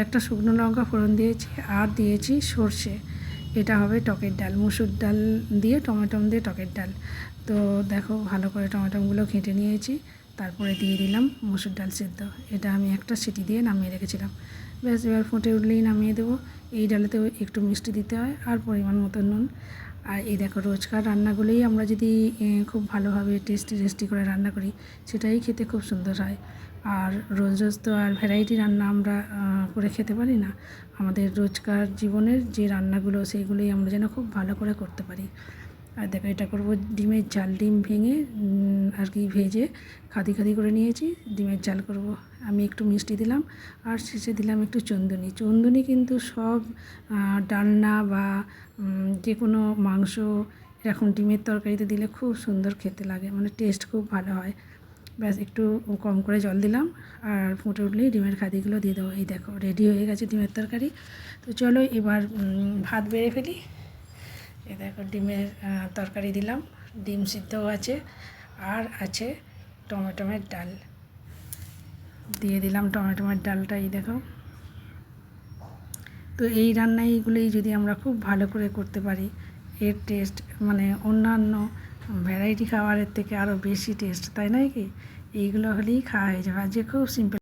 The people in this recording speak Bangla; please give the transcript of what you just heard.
একটা শুকনো লঙ্কা ফোড়ন দিয়েছি আর দিয়েছি সর্ষে। এটা হবে টকের ডাল, মুসুর ডাল দিয়ে টমেটো দিয়ে টকের ডাল। তো দেখো ভালো করে টমেটোগুলো ঘেঁটে নিয়েছি, তারপরে দিয়ে দিলাম মুসুর ডাল সেদ্ধ। এটা আমি একটা সিটি দিয়ে নামিয়ে রেখেছিলাম। ব্যাস এবার ফুটে উঠলেই নামিয়ে দেবো। এই ডালেতেও একটু মিষ্টি দিতে হয় আর পরিমাণ মতো নুন। আর এই দেখো রোজকার রান্নাগুলোই আমরা যদি খুব ভালোভাবে টেস্টি করে রান্না করি, সেটাই খেতে খুব সুন্দর হয়। আর রোজ রোজ তো আর ভ্যারাইটি রান্না আমরা করে খেতে পারি না। আমাদের রোজকার জীবনের যে রান্নাগুলো সেইগুলোই আমরা যেন খুব ভালো করে করতে পারি। আর দেখো এটা করবো ডিমের ঝাল। ডিম ভেঙে আর কি ভেজে খাদি করে নিয়েছি, ডিমের ঝাল করব। আমি একটু মিষ্টি দিলাম আর শেষে দিলাম একটু চন্দনী। চন্দনী কিন্তু সব ডালনা বা যে কোনো মাংস এরকম ডিমের তরকারিতে দিলে খুব সুন্দর খেতে লাগে, মানে টেস্ট খুব ভালো হয়। ব্যাস একটু কম করে জল দিলাম আর ফুটে উঠলেই ডিমের খাদিগুলো দিয়ে দেবো। এই দেখো রেডি হয়ে গেছে ডিমের তরকারি। তো চলো এবার ভাত বেড়ে ফেলি। এই দেখো ডিমের তরকারি দিলাম, ডিম সিদ্ধও আছে আর আছে টমেটোমের ডাল দিয়ে দিলাম। টমেটোমের ডালটা এই দেখো। তো এই রান্নাগুলোই যদি আমরা খুব ভালো করে করতে পারি, এর টেস্ট মানে অন্যান্য ভ্যারাইটি খাবারের থেকে আরও বেশি টেস্ট, তাই নয় কি? এইগুলো হলেই খাওয়া হয়ে যাবে। আজকে খুব সিম্পল।